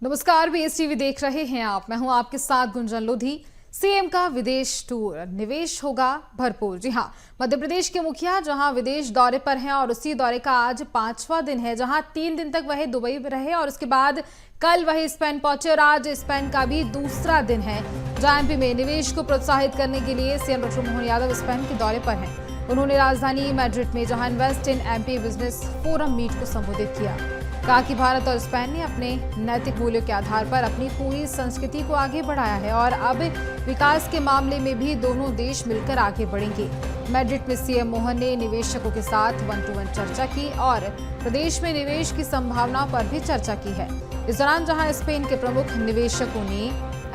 नमस्कार, BS TV देख रहे हैं आप। मैं हूं आपके साथ गुंजन लोधी। सीएम का विदेश टूर, निवेश होगा भरपूर। जी हां, मध्य प्रदेश के मुखिया जहां विदेश दौरे पर हैं और उसी दौरे का आज 5वां दिन है, जहां 3 दिन तक वह दुबई में रहे और उसके बाद कल वह स्पेन पहुंचे और आज स्पेन का भी दूसरा दिन है, जहां एमपी में निवेश को प्रोत्साहित करने के लिए सीएम डॉ मोहन यादव स्पेन के दौरे पर हैं। उन्होंने राजधानी मैड्रिड में जहां invest in MP business forum meet को संबोधित किया। कहा कि भारत और स्पेन ने अपने नैतिक मूल्यों के आधार पर अपनी पूरी संस्कृति को आगे बढ़ाया है और अब विकास के मामले में भी दोनों देश मिलकर आगे बढ़ेंगे। मैड्रिड में सीएम मोहन ने निवेशकों के साथ 1-to-1 चर्चा की और प्रदेश में निवेश की संभावनाओं पर भी चर्चा की है। इस दौरान जहां स्पेन के प्रमुख निवेशकों ने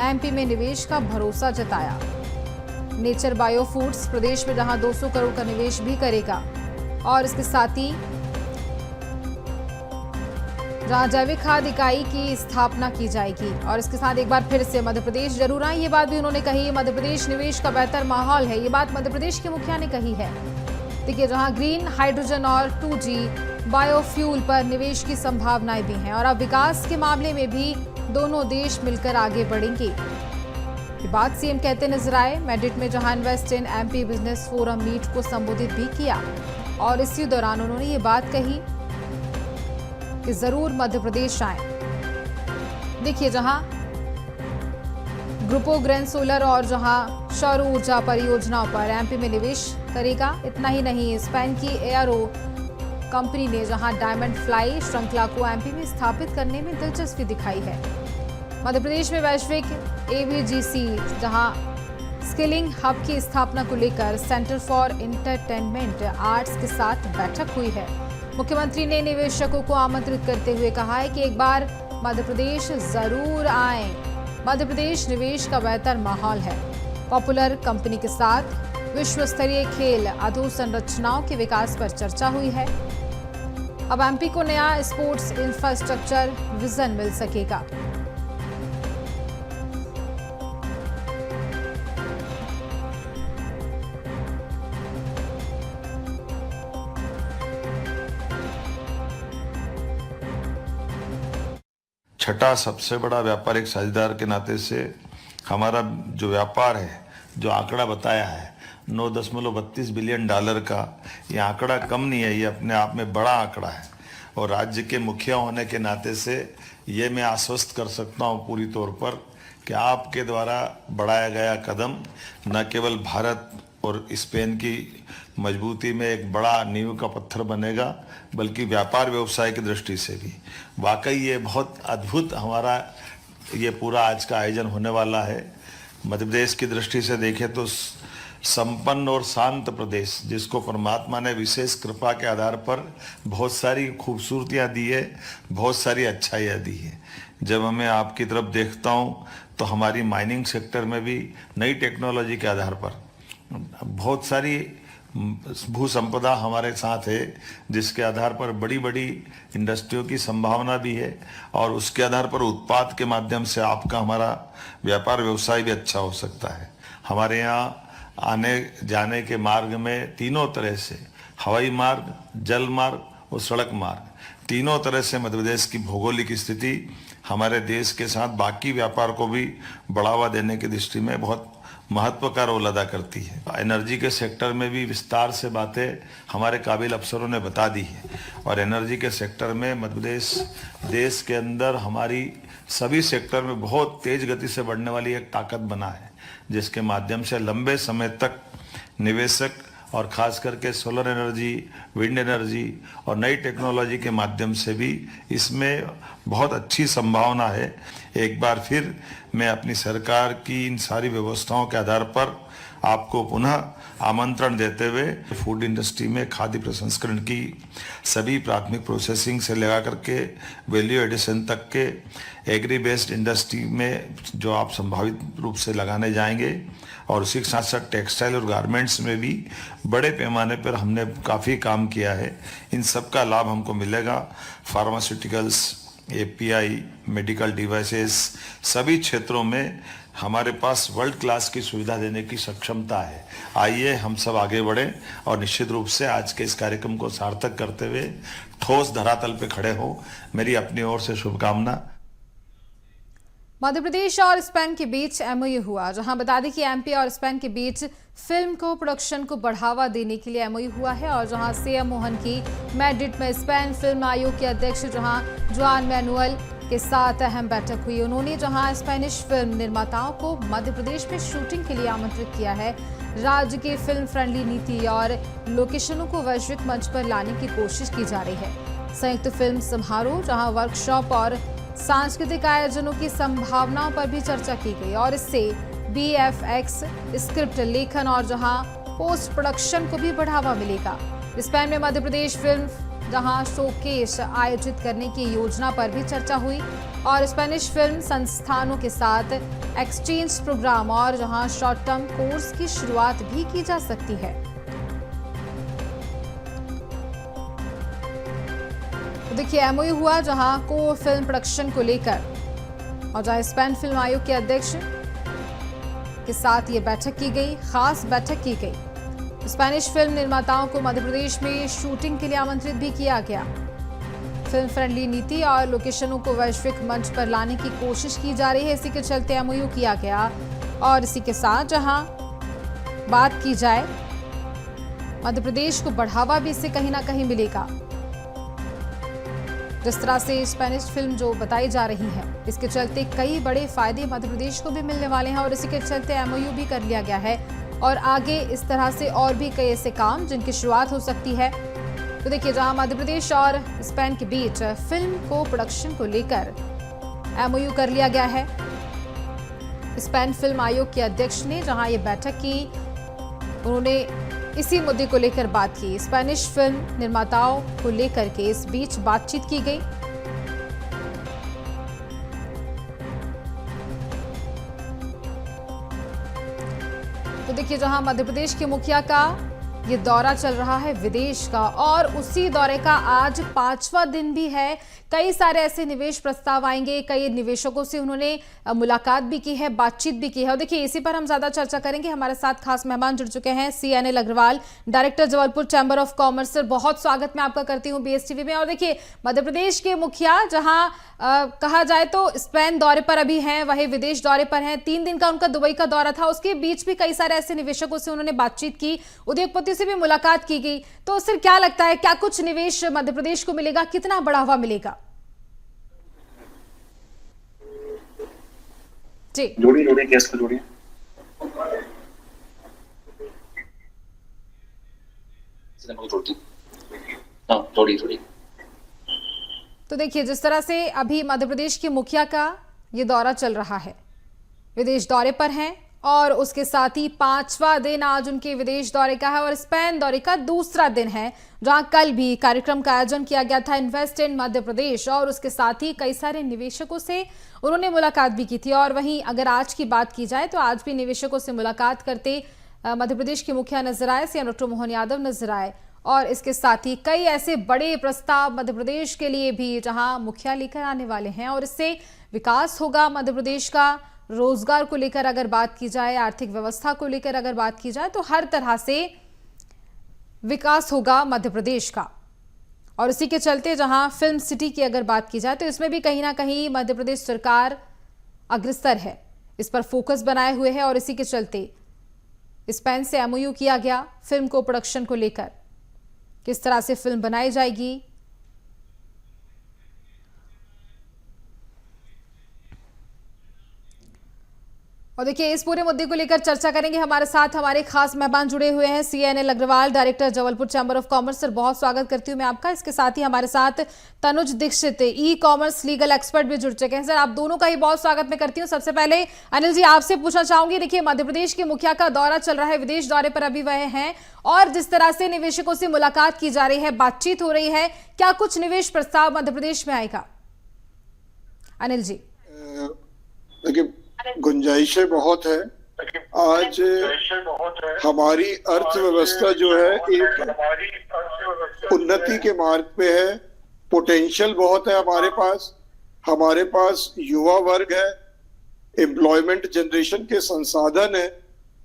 एमपी में निवेश का भरोसा जताया। नेचर बायो फूड्स प्रदेश में जहां 200 करोड़ का निवेश भी करेगा और इसके साथ ही जहां जैविक खाद इकाई की स्थापना की जाएगी और इसके साथ एक बार फिर से मध्य प्रदेश जरूर आए, ये बात भी उन्होंने कही। मध्य प्रदेश निवेश का बेहतर माहौल है, ये बात मध्य प्रदेश के मुखिया ने कही है। देखिए, जहां ग्रीन हाइड्रोजन और 2G बायोफ्यूल पर निवेश की संभावनाएं भी हैं और अब विकास के मामले में भी दोनों देश मिलकर आगे बढ़ेंगे, ये बात सीएम कहते नजर आए। मैड्रिड में जहां invest in MP business forum meet को संबोधित भी किया और इसी दौरान उन्होंने ये बात कही कि जरूर मध्य प्रदेश आए। देखिए, जहां ग्रुपो ग्रैंड सोलर और जहां सौर ऊर्जा परियोजनाओं पर एमपी में निवेश करेगा। इतना ही नहीं, स्पेन की एयरो कंपनी ने जहां डायमंड फ्लाई श्रृंखला को एमपी में स्थापित करने में दिलचस्पी दिखाई है। मध्य प्रदेश में वैश्विक एवीजीसी जहां स्किलिंग हब की स्थापना को लेकर सेंटर फॉर एंटरटेनमेंट आर्ट्स के साथ बैठक हुई है। मुख्यमंत्री ने निवेशकों को आमंत्रित करते हुए कहा है कि एक बार मध्य प्रदेश जरूर आए। मध्य प्रदेश निवेश का बेहतर माहौल है। पॉपुलर कंपनी के साथ विश्व स्तरीय खेल अधोसंरचनाओं के विकास पर चर्चा हुई है। अब एमपी को नया स्पोर्ट्स इंफ्रास्ट्रक्चर विजन मिल सकेगा। छठा सबसे बड़ा व्यापारिक साझेदार के नाते से हमारा जो व्यापार है, जो आंकड़ा बताया है 9.32 बिलियन डॉलर का, ये आंकड़ा कम नहीं है, ये अपने आप में बड़ा आंकड़ा है। और राज्य के मुखिया होने के नाते से ये मैं आश्वस्त कर सकता हूँ पूरी तौर पर कि आपके द्वारा बढ़ाया गया कदम न केवल भारत और स्पेन की मजबूती में एक बड़ा नींव का पत्थर बनेगा, बल्कि व्यापार व्यवसाय की दृष्टि से भी वाकई ये बहुत अद्भुत हमारा ये पूरा आज का आयोजन होने वाला है। मध्य प्रदेश की दृष्टि से देखें तो संपन्न और शांत प्रदेश, जिसको परमात्मा ने विशेष कृपा के आधार पर बहुत सारी खूबसूरतियाँ दी है, बहुत सारी अच्छाइयाँ दी है। जब मैं आपकी तरफ देखता हूँ तो हमारी माइनिंग सेक्टर में भी नई टेक्नोलॉजी के आधार पर बहुत सारी भू संपदा हमारे साथ है, जिसके आधार पर बड़ी बड़ी इंडस्ट्रियों की संभावना भी है और उसके आधार पर उत्पाद के माध्यम से आपका हमारा व्यापार व्यवसाय भी अच्छा हो सकता है। हमारे यहाँ आने जाने के मार्ग में तीनों तरह से हवाई मार्ग, जल मार्ग और सड़क मार्ग, तीनों तरह से मध्य प्रदेश की भौगोलिक स्थिति हमारे देश के साथ बाकी व्यापार को भी बढ़ावा देने की दृष्टि में बहुत महत्व का रोल अदा करती है। एनर्जी के सेक्टर में भी विस्तार से बातें हमारे काबिल अफसरों ने बता दी है और एनर्जी के सेक्टर में मध्य प्रदेश देश के अंदर हमारी सभी सेक्टर में बहुत तेज गति से बढ़ने वाली एक ताकत बना है, जिसके माध्यम से लंबे समय तक निवेशक और खास करके सोलर एनर्जी, विंड एनर्जी और नई टेक्नोलॉजी के माध्यम से भी इसमें बहुत अच्छी संभावना है। एक बार फिर मैं अपनी सरकार की इन सारी व्यवस्थाओं के आधार पर आपको पुनः आमंत्रण देते हुए फूड इंडस्ट्री में खाद्य प्रसंस्करण की सभी प्राथमिक प्रोसेसिंग से लगा करके वैल्यू एडिशन तक के एग्री बेस्ड इंडस्ट्री में जो आप संभावित रूप से लगाने जाएंगे और उसी के साथ साथ टेक्सटाइल और गारमेंट्स में भी बड़े पैमाने पर हमने काफ़ी काम किया है। इन सब का लाभ हमको मिलेगा। फार्मास्यूटिकल्स, एपीआई, मेडिकल डिवाइसेस, सभी क्षेत्रों में हमारे पास वर्ल्ड क्लास की सुविधा देने की सक्षमता है। आइए हम सब आगे बढ़ें और निश्चित रूप से आज के इस कार्यक्रम को सार्थक करते हुए ठोस धरातल पे खड़े हो। मेरी अपनी ओर से शुभकामना। मध्य प्रदेश और स्पेन के बीच एमओयू हुआ, जहां बता दें कि एमपी और स्पेन के बीच फिल्म को प्रोडक्शन को बढ़ावा देने के लिए एमओयू हुआ है। और जहां सीएम मोहन की मैड्रिड में स्पेन फिल्म आयोग के अध्यक्ष जहां जुआन मैनुअल के साथ अहम बैठक हुई। उन्होंने जहां स्पेनिश फिल्म निर्माताओं को मध्य प्रदेश में शूटिंग के लिए आमंत्रित किया है। राज्य की फिल्म फ्रेंडली नीति और लोकेशनों को वैश्विक मंच पर लाने की कोशिश की जा रही है। संयुक्त फिल्म समारोह जहां वर्कशॉप और सांस्कृतिक आयोजनों की संभावनाओं पर भी चर्चा की गई और इससे बीएफएक्स, स्क्रिप्ट लेखन और जहां पोस्ट प्रोडक्शन को भी बढ़ावा मिलेगा। स्पेन में मध्य प्रदेश फिल्म जहां शोकेस आयोजित करने की योजना पर भी चर्चा हुई और स्पेनिश फिल्म संस्थानों के साथ एक्सचेंज प्रोग्राम और जहां शॉर्ट टर्म कोर्स की शुरुआत भी की जा सकती है। तो देखिए एमओयू हुआ जहां को फिल्म प्रोडक्शन को लेकर और जहां स्पेन फिल्म आयोग के अध्यक्ष के साथ ये बैठक की गई, खास बैठक की गई। स्पेनिश फिल्म निर्माताओं को मध्य प्रदेश में शूटिंग के लिए आमंत्रित भी किया गया। फिल्म फ्रेंडली नीति और लोकेशनों को वैश्विक मंच पर लाने की कोशिश की जा रही है। इसी के चलते एमओयू किया गया और इसी के साथ जहां बात की जाए मध्य प्रदेश को बढ़ावा भी इससे कहीं ना कहीं मिलेगा। जिस तरह से स्पेनिश फिल्म जो बताई जा रही है, इसके चलते कई बड़े फायदे मध्य प्रदेश को भी मिलने वाले हैं और इसी के चलते एमओयू भी कर लिया गया है और आगे इस तरह से और भी कई ऐसे काम जिनकी शुरुआत हो सकती है। तो देखिए जहां मध्य प्रदेश और स्पेन के बीच फिल्म को प्रोडक्शन को लेकर एमओयू कर लिया गया है। स्पेन फिल्म आयोग के अध्यक्ष ने जहां ये बैठक की, उन्होंने इसी मुद्दे को लेकर बात की। स्पेनिश फिल्म निर्माताओं को लेकर के इस बीच बातचीत की गई। तो देखिए जहां मध्य प्रदेश के मुखिया का ये दौरा चल रहा है विदेश का और उसी दौरे का आज 5वां दिन भी है। कई सारे ऐसे निवेश प्रस्ताव आएंगे, कई निवेशकों से उन्होंने मुलाकात भी की है, बातचीत भी की है और देखिए इसी पर हम ज्यादा चर्चा करेंगे। हमारे साथ खास मेहमान जुड़ चुके हैं, CNL Agarwal, director Jabalpur chamber of commerce. Sir बहुत स्वागत मैं आपका करती हूँ BSTV में। और देखिए मध्य प्रदेश के मुखिया जहां कहा जाए तो स्पेन दौरे पर अभी हैं, वही विदेश दौरे पर हैं। 3 दिन का उनका दुबई का दौरा था, उसके बीच भी कई सारे ऐसे निवेशकों से उन्होंने बातचीत की, उद्योगपतियों से भी मुलाकात की गई। तो सर क्या लगता है, क्या कुछ निवेश मध्य प्रदेश को मिलेगा, कितना बढ़ावा मिलेगा? जी जोड़िए गैस को जोड़िए। जोड़िए। तो देखिए जिस तरह से अभी मध्य प्रदेश के मुखिया का ये दौरा चल रहा है, विदेश दौरे पर हैं और उसके साथ ही 5वां दिन आज उनके विदेश दौरे का है और स्पेन दौरे का दूसरा दिन है, जहां कल भी कार्यक्रम का आयोजन किया गया था इन्वेस्ट इन मध्य प्रदेश और उसके साथ ही कई सारे निवेशकों से उन्होंने मुलाकात भी की थी। और वहीं अगर आज की बात की जाए तो आज भी निवेशकों से मुलाकात करते मध्य प्रदेश के मुखिया नजर आए, CM डॉक्टर मोहन यादव नजर आए और इसके साथ ही कई ऐसे बड़े प्रस्ताव मध्य प्रदेश के लिए भी जहां मुखिया लेकर आने वाले हैं और इससे विकास होगा मध्य प्रदेश का। रोजगार को लेकर अगर बात की जाए, आर्थिक व्यवस्था को लेकर अगर बात की जाए तो हर तरह से विकास होगा मध्य प्रदेश का। और इसी के चलते जहां फिल्म सिटी की अगर बात की जाए तो इसमें भी कहीं ना कहीं मध्य प्रदेश सरकार अग्रसर है, इस पर फोकस बनाए हुए है और इसी के चलते स्पेन से एमओयू किया गया फिल्म को प्रोडक्शन को लेकर, किस तरह से फिल्म बनाई जाएगी। और देखिए इस पूरे मुद्दे को लेकर चर्चा करेंगे। हमारे साथ हमारे खास मेहमान जुड़े हुए हैं, CNL Agarwal, director Jabalpur chamber of commerce. Sir बहुत स्वागत करती हूं मैं आपका। इसके साथ ही हमारे साथ Tanuj Dikshit, e-commerce legal expert भी जुड़ चुके हैं। सर आप दोनों का ही बहुत स्वागत मैं करती हूँ। सबसे पहले अनिल जी आपसे पूछना चाहूंगी, देखिए मध्य प्रदेश के मुखिया का दौरा चल रहा है, विदेश दौरे पर अभी वह हैं और जिस तरह से निवेशकों से मुलाकात की जा रही है, बातचीत हो रही है, क्या कुछ निवेश प्रस्ताव मध्य प्रदेश में आएगा? अनिल जी। देखिए गुंजाइशें बहुत है। आज हमारी अर्थव्यवस्था जो है एक उन्नति के मार्ग पे है, पोटेंशियल बहुत है हमारे पास युवा वर्ग है, एम्प्लॉयमेंट जनरेशन के संसाधन है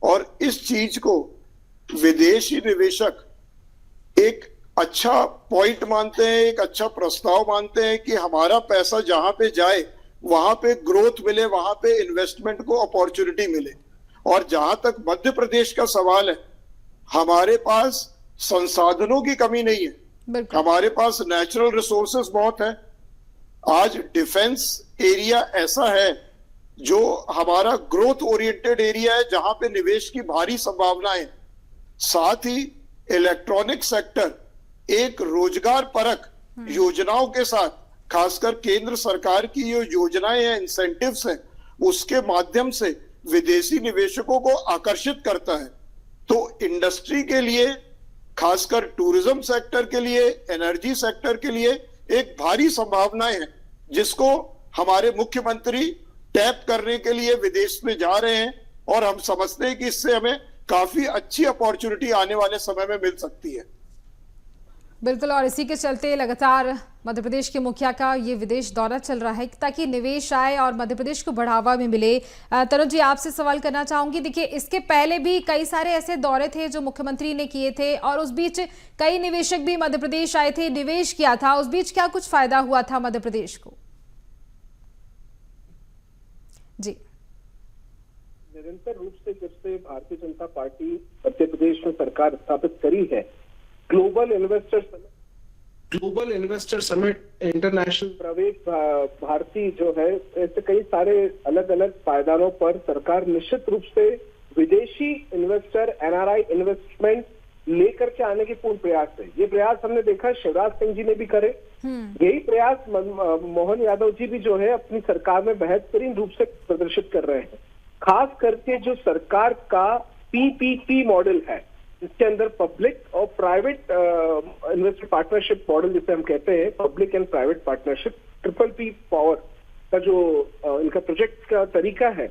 और इस चीज को विदेशी निवेशक एक अच्छा पॉइंट मानते हैं, एक अच्छा प्रस्ताव मानते हैं कि हमारा पैसा जहां पे जाए वहां पे ग्रोथ मिले, वहां पे इन्वेस्टमेंट को अपॉर्चुनिटी मिले। और जहां तक मध्य प्रदेश का सवाल है, हमारे पास संसाधनों की कमी नहीं है, हमारे पास नेचुरल रिसोर्सेस बहुत है। आज डिफेंस एरिया ऐसा है जो हमारा ग्रोथ ओरिएंटेड एरिया है, जहां पे निवेश की भारी संभावनाएं है। साथ ही इलेक्ट्रॉनिक सेक्टर एक रोजगार परक योजनाओं के साथ, खासकर केंद्र सरकार की जो योजनाएं हैं, इंसेंटिव्स हैं, उसके माध्यम से विदेशी निवेशकों को आकर्षित करता है। तो इंडस्ट्री के लिए, खासकर टूरिज्म सेक्टर के लिए, एनर्जी सेक्टर के लिए एक भारी संभावनाएं हैं, जिसको हमारे मुख्यमंत्री टैप करने के लिए विदेश में जा रहे हैं। और हम समझते हैं कि इससे हमें काफी अच्छी अपॉर्चुनिटी आने वाले समय में मिल सकती है। बिल्कुल, और इसी के चलते लगातार मध्य प्रदेश के मुखिया का ये विदेश दौरा चल रहा है ताकि निवेश आए और मध्य प्रदेश को बढ़ावा भी मिले। तरुण जी, आपसे सवाल करना चाहूंगी, देखिए इसके पहले भी कई सारे ऐसे दौरे थे जो मुख्यमंत्री ने किए थे और उस बीच कई निवेशक भी मध्य प्रदेश आए थे, निवेश किया था, उस बीच क्या कुछ फायदा हुआ था मध्य प्रदेश को? जी, निरंतर रूप से जब से भारतीय जनता पार्टी मध्य प्रदेश में सरकार स्थापित करी है, ग्लोबल इन्वेस्टर समिट, इंटरनेशनल प्रवेश भारती जो है, ऐसे कई सारे अलग अलग पायदानों पर सरकार निश्चित रूप से विदेशी इन्वेस्टर, एनआरआई इन्वेस्टमेंट लेकर के आने के पूर्ण प्रयास है। ये प्रयास हमने देखा शिवराज सिंह जी ने भी करे, यही प्रयास मोहन यादव जी भी जो है अपनी सरकार में बेहतरीन रूप से प्रदर्शित कर रहे हैं। खास करके जो सरकार का पीपीपी मॉडल है, इसके अंदर पब्लिक और प्राइवेट इन्वेस्टर पार्टनरशिप मॉडल जिसे हम कहते हैं, public and private partnership, triple P power का जो इनका प्रोजेक्ट का तरीका है,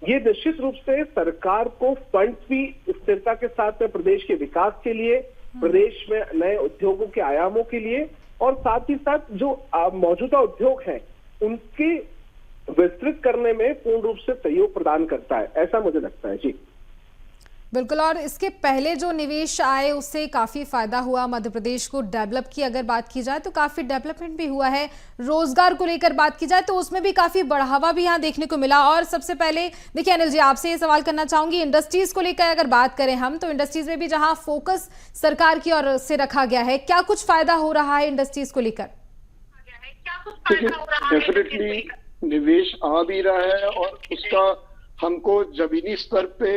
ये निश्चित रूप से सरकार को फंड्स भी स्थिरता के साथ में प्रदेश के विकास के लिए, प्रदेश में नए उद्योगों के आयामों के लिए और साथ ही साथ जो मौजूदा उद्योग हैं उनके विस्तृत करने में पूर्ण रूप से सहयोग प्रदान करता है, ऐसा मुझे लगता है। जी बिल्कुल, और इसके पहले जो निवेश आए उससे काफ़ी फायदा हुआ, मध्य प्रदेश को डेवलप की अगर बात की जाए तो काफ़ी डेवलपमेंट भी हुआ है। रोजगार को लेकर बात की जाए तो उसमें भी काफ़ी बढ़ावा भी यहाँ देखने को मिला। और सबसे पहले देखिए अनिल जी, आपसे ये सवाल करना चाहूंगी, इंडस्ट्रीज को लेकर अगर बात करें हम, तो इंडस्ट्रीज में भी जहाँ फोकस सरकार की ओर से रखा गया है, क्या कुछ फायदा हो रहा है इंडस्ट्रीज को लेकर? डेफिनेटली निवेश आ भी रहा है और उसका हमको जमीनी स्तर पे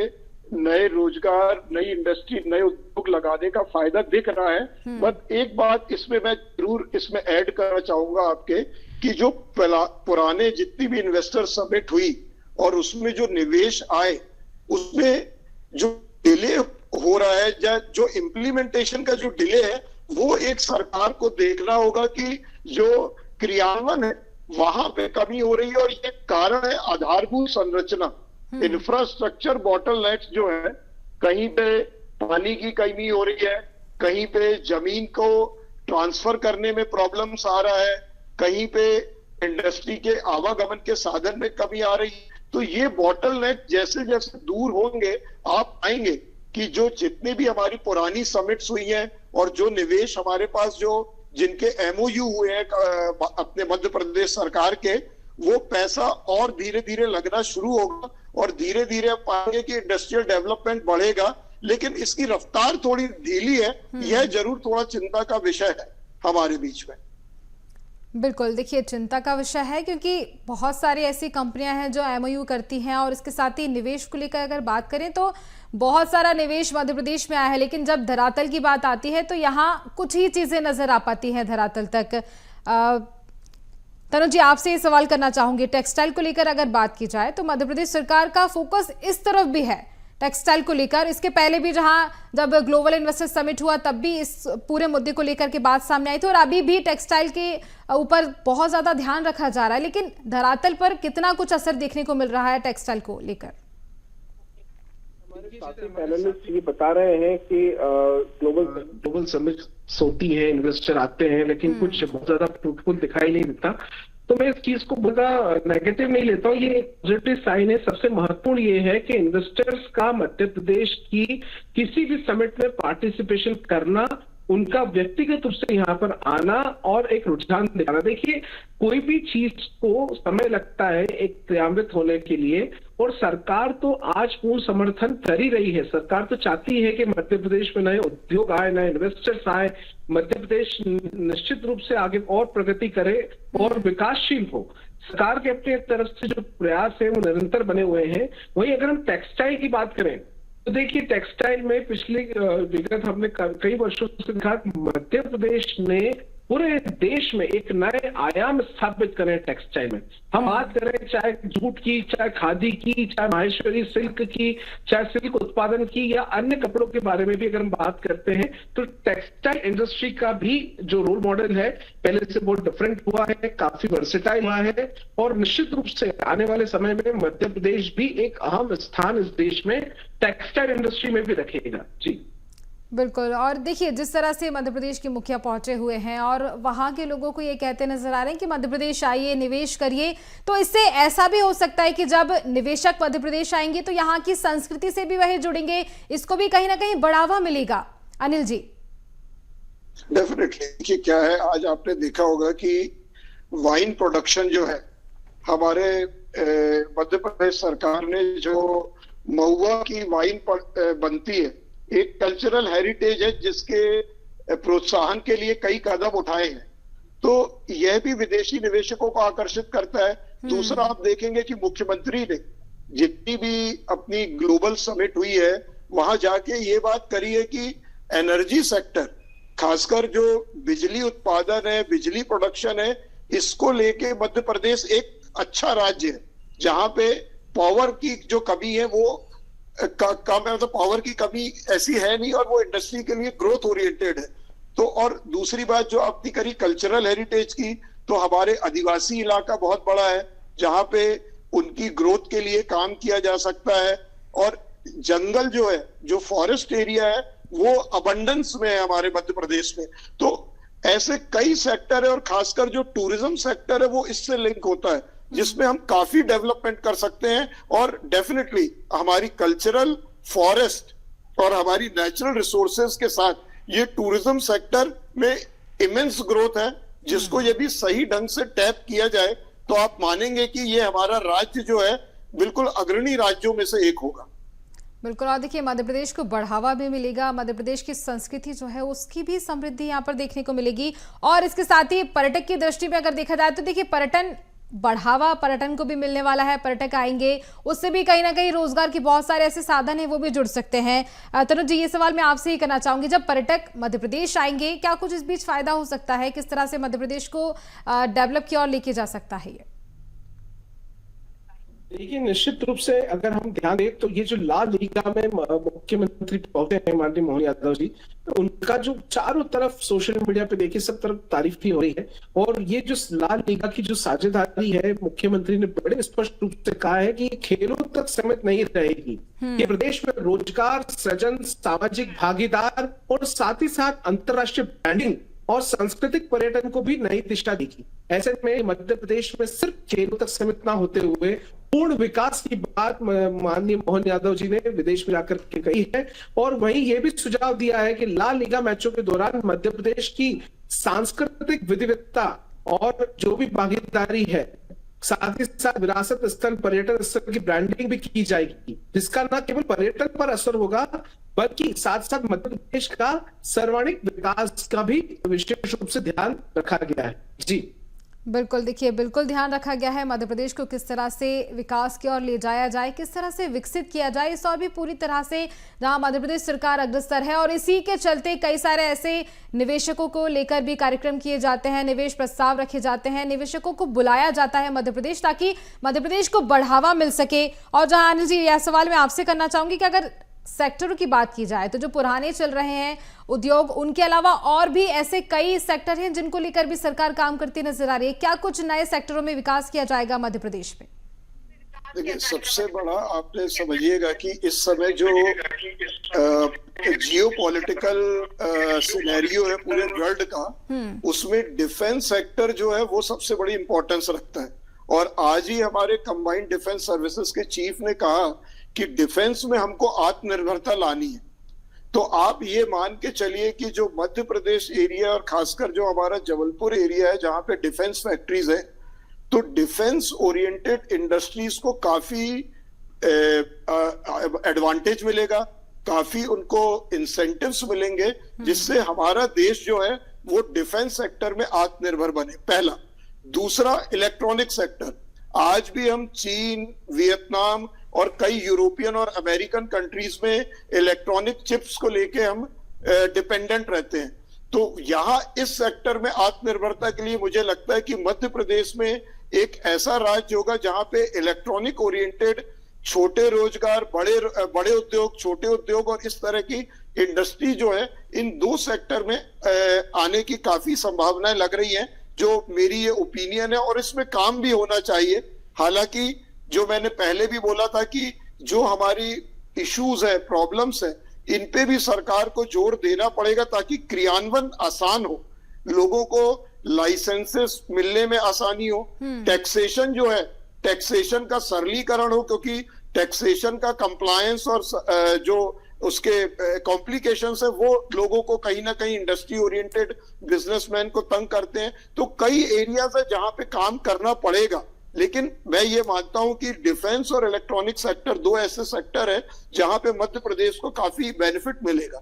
नए रोजगार, नई इंडस्ट्री, नए उद्योग लगाने का फायदा दिख रहा है। बट एक बात इसमें मैं जरूर इसमें ऐड करना चाहूंगा आपके, कि जो पुराने जितनी भी इन्वेस्टर समिट हुई और उसमें जो निवेश आए, उसमें जो डिले हो रहा है या जो इम्प्लीमेंटेशन का जो डिले है, वो एक सरकार को देखना होगा कि जो क्रियान्वयन है वहां पे कमी हो रही है। और ये कारण है आधारभूत संरचना, इंफ्रास्ट्रक्चर बॉटलनेक्स जो है, कहीं पे पानी की कमी हो रही है, कहीं पे जमीन को ट्रांसफर करने में प्रॉब्लम्स आ रहा है, कहीं पे इंडस्ट्री के आवागमन के साधन में कमी आ रही है। तो ये बॉटलनेक जैसे जैसे दूर होंगे, आप पाएंगे कि जो जितने भी हमारी पुरानी समिट्स हुई हैं और जो निवेश हमारे पास जो जिनके एमओयू हुए हैं अपने मध्य प्रदेश सरकार के, वो पैसा और धीरे धीरे लगना शुरू होगा और धीरे धीरे आप पाएंगे कि इंडस्ट्रियल डेवलपमेंट बढ़ेगा। लेकिन इसकी रफ्तार थोड़ी ढीली है, यह जरूर थोड़ा चिंता का विषय है हमारे बीच में। बिल्कुल, देखिए चिंता का विषय है क्योंकि बहुत सारी ऐसी कंपनियां हैं जो एमओयू करती हैं और इसके साथ ही निवेश को लेकर अगर बात करें तो बहुत सारा निवेश मध्य प्रदेश में आया है, लेकिन जब धरातल की बात आती है तो यहाँ कुछ ही चीजें नजर आ पाती हैं धरातल तक। तनुज जी, आपसे ये सवाल करना चाहूंगी, टेक्सटाइल को लेकर अगर बात की जाए तो मध्य प्रदेश सरकार का फोकस इस तरफ भी है टेक्सटाइल को लेकर। इसके पहले भी जहां जब ग्लोबल इन्वेस्टर समिट हुआ तब भी इस पूरे मुद्दे को लेकर के बात सामने आई थी और अभी भी टेक्सटाइल के ऊपर बहुत ज्यादा ध्यान रखा जा रहा है, लेकिन धरातल पर कितना कुछ असर देखने को मिल रहा है टेक्सटाइल को लेकर? हमारे साथी पैनलिस्ट ये बता रहे हैं कि ग्लोबल समिट होती है, इन्वेस्टर आते हैं, लेकिन कुछ बहुत ज्यादा फ्रूटफुल दिखाई नहीं देता। तो मैं इस चीज को बहुत नेगेटिव नहीं लेता हूँ, ये पॉजिटिव साइन है। सबसे महत्वपूर्ण ये है कि इन्वेस्टर्स का मध्य प्रदेश की किसी भी समिट में पार्टिसिपेशन करना उनका व्यक्तिगत रूप से यहाँ पर आना और एक रुझान दिखाना। देखिए, कोई भी चीज को समय लगता है एक क्रियान्वित होने के लिए, और सरकार तो आज पूर्ण समर्थन कर ही रही है। सरकार तो चाहती है कि मध्य प्रदेश में नए उद्योग आए, नए इन्वेस्टर्स आए, मध्य प्रदेश निश्चित रूप से आगे और प्रगति करे और विकासशील हो। सरकार के अपनी तरफ से जो प्रयास है वो निरंतर बने हुए हैं। वहीं अगर हम टेक्सटाइल की बात करें तो देखिए, टेक्सटाइल में पिछले विगत हमने कई वर्षों से देखा मध्य प्रदेश ने पूरे देश में एक नए आयाम स्थापित करें टेक्सटाइल में। हम बात करें चाहे जूट की, चाहे खादी की, चाहे माहेश्वरी सिल्क की, चाहे सिल्क उत्पादन की, या अन्य कपड़ों के बारे में भी अगर हम बात करते हैं तो टेक्सटाइल इंडस्ट्री का भी जो रोल मॉडल है पहले से बहुत डिफरेंट हुआ है, काफी वर्सेटाइल हुआ है, और निश्चित रूप से आने वाले समय में मध्य प्रदेश भी एक अहम स्थान इस देश में टेक्सटाइल इंडस्ट्री में भी रखेगा। जी बिल्कुल। और देखिए, जिस तरह से मध्य प्रदेश के मुखिया पहुंचे हुए हैं और वहां के लोगों को ये कहते नजर आ रहे हैं कि मध्य प्रदेश आइए, निवेश करिए, तो इससे ऐसा भी हो सकता है कि जब निवेशक मध्य प्रदेश आएंगे तो यहाँ की संस्कृति से भी वह जुड़ेंगे, इसको भी कहीं ना कहीं बढ़ावा मिलेगा। अनिल जी। डेफिनेटली। देखिए क्या है, आज आपने देखा होगा कि वाइन प्रोडक्शन जो है हमारे मध्य प्रदेश सरकार ने जो महुआ की वाइन बनती है, एक कल्चरल हेरिटेज है जिसके प्रोत्साहन के लिए कई कदम उठाए हैं, तो यह भी विदेशी निवेशकों को आकर्षित करता है। दूसरा, आप देखेंगे कि मुख्यमंत्री ने जितनी भी अपनी ग्लोबल समिट हुई है वहां जाके ये बात करी है कि एनर्जी सेक्टर, खासकर जो बिजली उत्पादन है, बिजली प्रोडक्शन है, इसको लेके मध्य प्रदेश एक अच्छा राज्य है जहां पे पावर की जो कमी है वो कम है, मतलब पावर की कमी ऐसी है नहीं, और वो इंडस्ट्री के लिए ग्रोथ ओरिएंटेड है। तो और दूसरी बात जो आपने करी कल्चरल हेरिटेज की, तो हमारे आदिवासी इलाका बहुत बड़ा है जहां पे उनकी ग्रोथ के लिए काम किया जा सकता है, और जंगल जो है, जो फॉरेस्ट एरिया है, वो अबंडेंस में है हमारे मध्य प्रदेश में। तो ऐसे कई सेक्टर है, और खासकर जो टूरिज्म सेक्टर है वो इससे लिंक होता है, जिसमें हम काफी डेवलपमेंट कर सकते हैं। और डेफिनेटली हमारी कल्चरल, फॉरेस्ट और हमारी नेचुरल रिसोर्सेज के साथ ये टूरिज्म सेक्टर में इमेंस ग्रोथ है, जिसको यदि सही ढंग से टैप किया जाए तो आप मानेंगे कि ये हमारा राज्य जो है बिल्कुल अग्रणी राज्यों में से एक होगा। बिल्कुल। और देखिए, मध्य प्रदेश को बढ़ावा भी मिलेगा, मध्य प्रदेश की संस्कृति जो है उसकी भी समृद्धि यहाँ पर देखने को मिलेगी। और इसके साथ ही पर्यटक की दृष्टि में अगर देखा जाए तो देखिए, बढ़ावा पर्यटन को भी मिलने वाला है। पर्यटक आएंगे, उससे भी कहीं ना कहीं रोजगार के बहुत सारे ऐसे साधन हैं वो भी जुड़ सकते हैं। तनुज जी, ये सवाल मैं आपसे ही करना चाहूंगी, जब पर्यटक मध्य प्रदेश आएंगे क्या कुछ इस बीच फायदा हो सकता है? किस तरह से मध्य प्रदेश को डेवलप की ओर लेके जा सकता है ये? देखिए, निश्चित रूप से अगर हम ध्यान दें तो ये जो लाल लीगा में मुख्यमंत्री पहुंचे हैं माननीय मोहन यादव जी, उनका जो चारों तरफ सोशल मीडिया पे देखिए सब तरफ तारीफ ही हो रही है। और ये जो लाल लीगा की जो साझेदारी है, मुख्यमंत्री ने बड़े स्पष्ट रूप से कहा है कि खेलों तक सीमित नहीं रहेगी। ये प्रदेश में रोजगार सृजन, सामाजिक भागीदार और साथ ही साथ अंतर्राष्ट्रीय ब्रांडिंग और सांस्कृतिक पर्यटन को भी नई दिशा देगी। ऐसे में मध्य प्रदेश में सिर्फ खेलों तक सीमित ना होते हुए पूर्ण विकास की बात माननीय मोहन यादव जी ने विदेश में जाकर के कही है। और वहीं ये भी सुझाव दिया है कि लाल लीगा मैचों के दौरान मध्य प्रदेश की सांस्कृतिक विविधता और जो भी भागीदारी है, साथ ही साथ विरासत स्थल, पर्यटन स्थल की ब्रांडिंग भी की जाएगी, जिसका न केवल पर्यटन पर असर होगा बल्कि साथ साथ मध्य प्रदेश का सर्वांगीण विकास का भी विशेष रूप से ध्यान रखा गया है। जी बिल्कुल। देखिए, बिल्कुल ध्यान रखा गया है मध्य प्रदेश को किस तरह से विकास की ओर ले जाया जाए, किस तरह से विकसित किया जाए, इस और भी पूरी तरह से जहां मध्य प्रदेश सरकार अग्रसर है। और इसी के चलते कई सारे ऐसे निवेशकों को लेकर भी कार्यक्रम किए जाते हैं, निवेश प्रस्ताव रखे जाते हैं, निवेशकों को बुलाया जाता है मध्य प्रदेश, ताकि मध्य प्रदेश को बढ़ावा मिल सके। और जहां अनिल जी, यह सवाल मैं आपसे करना चाहूंगी कि अगर सेक्टरों की बात की जाए तो जो पुराने चल रहे हैं उद्योग, उनके अलावा और भी ऐसे कई सेक्टर हैं जिनको लेकर भी सरकार काम करती नजर आ रही है। क्या कुछ नए सेक्टरों में विकास किया जाएगा मध्य प्रदेश में? देखिए, सबसे बड़ा आपने समझिएगा कि इस समय जो जियो पॉलिटिकल सिनेरियो है पूरे वर्ल्ड का, उसमें डिफेंस सेक्टर जो है वो सबसे बड़ी इंपॉर्टेंस रखता है। और आज ही हमारे कंबाइंड डिफेंस सर्विसेज के चीफ ने कहा कि डिफेंस में हमको आत्मनिर्भरता लानी है। तो आप ये मान के चलिए कि जो मध्य प्रदेश एरिया और खासकर जो हमारा जबलपुर एरिया है जहां पे डिफेंस फैक्ट्रीज है, तो डिफेंस ओरिएंटेड इंडस्ट्रीज को काफी एडवांटेज मिलेगा, काफी उनको इंसेंटिव्स मिलेंगे, जिससे हमारा देश जो है वो डिफेंस सेक्टर में आत्मनिर्भर बने। पहला। दूसरा, इलेक्ट्रॉनिक सेक्टर। आज भी हम चीन, वियतनाम और कई यूरोपियन और अमेरिकन कंट्रीज में इलेक्ट्रॉनिक चिप्स को लेके हम डिपेंडेंट रहते हैं। तो यहाँ इस सेक्टर में आत्मनिर्भरता के लिए मुझे लगता है कि मध्य प्रदेश में एक ऐसा राज्य होगा जहां पे इलेक्ट्रॉनिक ओरिएंटेड छोटे रोजगार, बड़े उद्योग, छोटे उद्योग और इस तरह की इंडस्ट्री जो है, इन दो सेक्टर में आने की काफी संभावनाएं लग रही हैं, जो मेरी ये ओपिनियन है, और इसमें काम भी होना चाहिए। हालांकि जो मैंने पहले भी बोला था कि जो हमारी इश्यूज है, प्रॉब्लम्स है, इन पे भी सरकार को जोर देना पड़ेगा ताकि क्रियान्वयन आसान हो, लोगों को लाइसेंसेस मिलने में आसानी हो, टैक्सेशन जो है, टैक्सेशन का सरलीकरण हो, क्योंकि टैक्सेशन का कंप्लायंस और जो उसके कॉम्प्लिकेशंस है वो लोगों को कहीं ना कहीं इंडस्ट्री ओरिएंटेड बिजनेसमैन को तंग करते हैं। तो कई एरियाज है जहां पे काम करना पड़ेगा, लेकिन मैं ये मानता हूं कि डिफेंस और इलेक्ट्रॉनिक सेक्टर दो ऐसे सेक्टर है जहां पे मध्य प्रदेश को काफी बेनिफिट मिलेगा।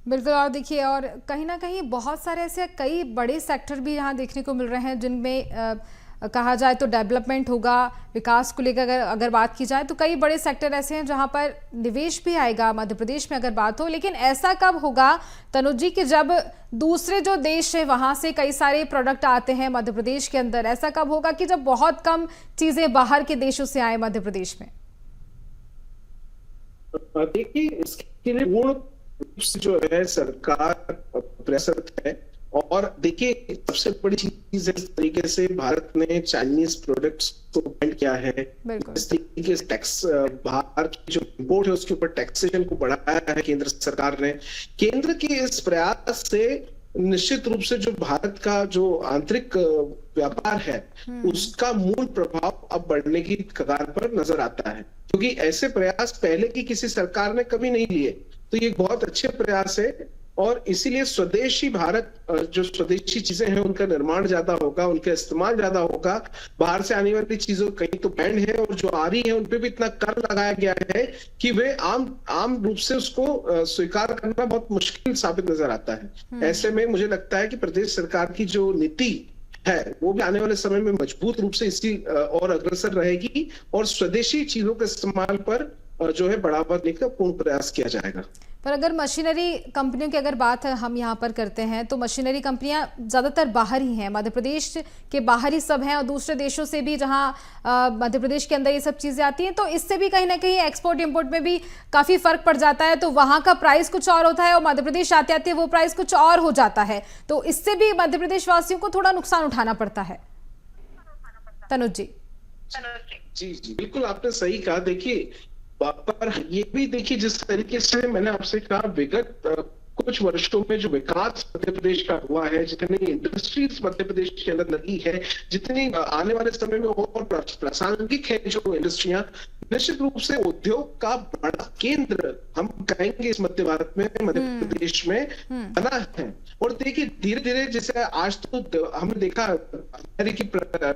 बिल्कुल। और देखिए, और कहीं ना कहीं बहुत सारे ऐसे कई बड़े सेक्टर भी यहाँ देखने को मिल रहे हैं जिनमें कहा जाए तो डेवलपमेंट होगा, विकास को लेकर अगर बात की जाए तो कई बड़े सेक्टर ऐसे हैं जहां पर निवेश भी आएगा मध्य प्रदेश में अगर बात हो। लेकिन ऐसा कब होगा तनुज जी कि जब दूसरे जो देश है वहां से कई सारे प्रोडक्ट आते हैं मध्य प्रदेश के अंदर, ऐसा कब होगा कि जब बहुत कम चीजें बाहर के देशों से आए मध्य प्रदेश में? देखिए, इसके लिए पूर्ण रूप से जो है सरकार प्रयासरत है। और देखिए, सबसे बड़ी चीज है, इस तरीके से भारत ने चाइनीज प्रोडक्ट्स को बैन किया है, इस तरीके से टैक्स, बाहर की जो इंपोर्ट है उसके ऊपर टैक्सेशन को बढ़ाया है केंद्र सरकार ने। केंद्र के इस प्रयास से निश्चित रूप से जो भारत का जो आंतरिक व्यापार है उसका मूल प्रभाव अब बढ़ने की कगार पर नजर आता है, क्योंकि ऐसे प्रयास पहले की किसी सरकार ने कभी नहीं लिए। तो ये बहुत अच्छे प्रयास है, और इसीलिए स्वदेशी भारत, जो स्वदेशी चीजें हैं उनका निर्माण ज्यादा होगा, उनका इस्तेमाल ज्यादा होगा। बाहर से आने वाली चीजों कहीं तो बैंड है, और जो आ रही है उन पे भी इतना कर लगाया गया है कि वे आम रूप से उसको स्वीकार करना बहुत मुश्किल साबित नजर आता है। ऐसे में मुझे लगता है कि प्रदेश सरकार की जो नीति है वो भी आने वाले समय में मजबूत रूप से इसी और अग्रसर रहेगी, और स्वदेशी चीजों के इस्तेमाल पर जो है बढ़ावा देने का पूर्ण प्रयास किया जाएगा। पर अगर मशीनरी कंपनियों की अगर बात हम यहाँ पर करते हैं तो मशीनरी कंपनियां ज़्यादातर बाहर ही हैं, मध्य प्रदेश के बाहर ही सब हैं, और दूसरे देशों से भी जहाँ मध्य प्रदेश के अंदर ये सब चीज़ें आती हैं, तो इससे भी कहीं ना कहीं एक्सपोर्ट इंपोर्ट में भी काफ़ी फ़र्क पड़ जाता है। तो वहाँ का प्राइस कुछ और होता है और मध्य प्रदेश आते आते वो प्राइस कुछ और हो जाता है, तो इससे भी मध्य प्रदेश वासियों को थोड़ा नुकसान उठाना पड़ता है। तनुज जी। जी बिल्कुल, आपने सही कहा। देखिए, पर ये भी देखिए, जिस तरीके से मैंने आपसे कहा, विगत कुछ वर्षों में जो विकास मध्य प्रदेश का हुआ है, जितनी इंडस्ट्रीज मध्य प्रदेश के अंदर लगी है, जितनी आने वाले समय में और प्रासंगिक है जो इंडस्ट्रियां, निश्चित रूप से उद्योग का बड़ा केंद्र हम कहेंगे इस मध्य भारत में, मध्य प्रदेश में बना है। और देखिए, धीरे धीरे, जैसे आज तो हमने देखा अमेरिकी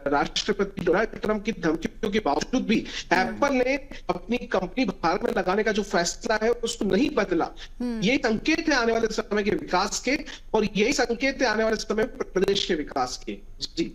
राष्ट्रपति डोनाल्ड ट्रंप की धमकियों के बावजूद भी एप्पल ने अपनी कंपनी भारत में लगाने का जो फैसला है उसको नहीं बदला। ये संकेत है आने वाले समय के विकास के, और यही संकेत है आने वाले समय प्रदेश के विकास के। जी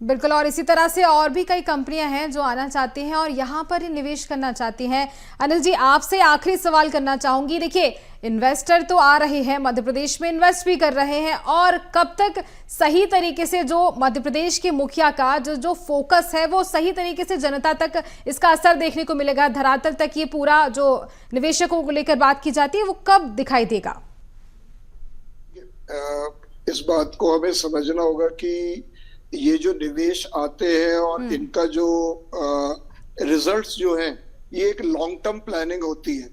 बिल्कुल। और इसी तरह से और भी कई कंपनियां हैं जो आना चाहती हैं और यहाँ पर ही निवेश करना चाहती हैं। अनिल जी, आपसे आखिरी सवाल करना चाहूंगी। देखिए, इन्वेस्टर तो आ रहे हैं, मध्य प्रदेश में इन्वेस्ट भी कर रहे हैं, और कब तक सही तरीके से जो मध्य प्रदेश के मुखिया का जो फोकस है वो सही तरीके से जनता तक इसका असर देखने को मिलेगा, धरातल तक ये पूरा जो निवेशकों को लेकर बात की जाती है वो कब दिखाई देगा? इस बात को हमें समझना होगा कि ये जो निवेश आते हैं और इनका जो रिजल्ट्स जो हैं, ये एक लॉन्ग टर्म प्लानिंग होती है।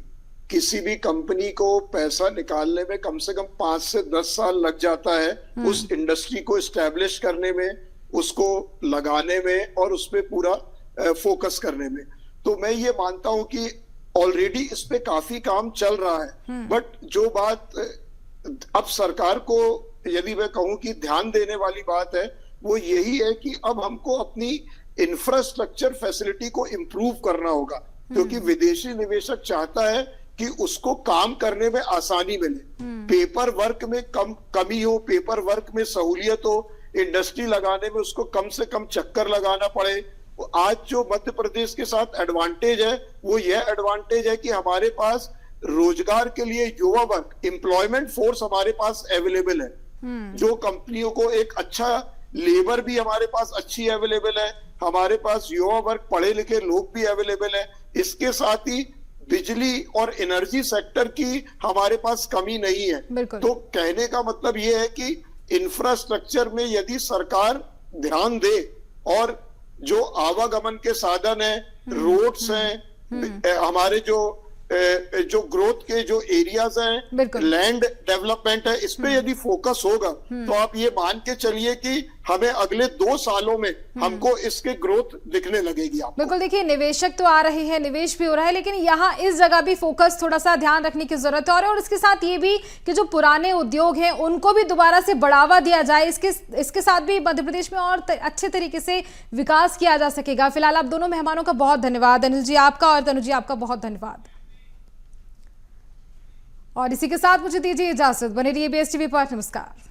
किसी भी कंपनी को पैसा निकालने में कम से कम 5 से 10 साल लग जाता है, उस इंडस्ट्री को एस्टेब्लिश करने में, उसको लगाने में और उस पर पूरा फोकस करने में। तो मैं ये मानता हूं कि ऑलरेडी इस पे काफी काम चल रहा है। बट जो बात अब सरकार को यदि मैं कहूं कि ध्यान देने वाली बात है वो यही है कि अब हमको अपनी इंफ्रास्ट्रक्चर फैसिलिटी को इम्प्रूव करना होगा, क्योंकि विदेशी निवेशक चाहता है कि उसको काम करने में आसानी मिले, पेपर वर्क में कमी हो, पेपर वर्क में सहूलियत हो, इंडस्ट्री लगाने में उसको कम से कम चक्कर लगाना पड़े। आज जो मध्य प्रदेश के साथ एडवांटेज है वो यह एडवांटेज है कि हमारे पास रोजगार के लिए युवा वर्ग, एम्प्लॉयमेंट फोर्स हमारे पास अवेलेबल है, जो कंपनियों को एक अच्छा लेबर भी हमारे पास अच्छी अवेलेबल है, हमारे पास युवा वर्ग पढ़े लिखे लोग भी अवेलेबल है। इसके साथ ही बिजली और एनर्जी सेक्टर की हमारे पास कमी नहीं है। तो कहने का मतलब यह है कि इंफ्रास्ट्रक्चर में यदि सरकार ध्यान दे और जो आवागमन के साधन है, रोड्स हैं, हमारे जो ग्रोथ के जो एरियाज हैं, लैंड डेवलपमेंट है, इस पे यदि फोकस होगा तो आप ये मान के चलिए कि हमें अगले 2 सालों में हमको इसके ग्रोथ दिखने लगेगी। आपको बिल्कुल, देखिए निवेशक तो आ रहे हैं, निवेश भी हो रहा है, लेकिन यहाँ इस जगह भी फोकस थोड़ा सा ध्यान रखने की जरूरत है और इसके साथ ये भी कि जो पुराने उद्योग हैं उनको भी दोबारा से बढ़ावा दिया जाए, इसके साथ भी मध्य प्रदेश में और अच्छे तरीके से विकास किया जा सकेगा। फिलहाल आप दोनों मेहमानों का बहुत धन्यवाद, अनिल जी आपका और तनु जी आपका बहुत धन्यवाद। और इसी के साथ मुझे दीजिए इजाजत, बने रहिए BSTV पर। नमस्कार।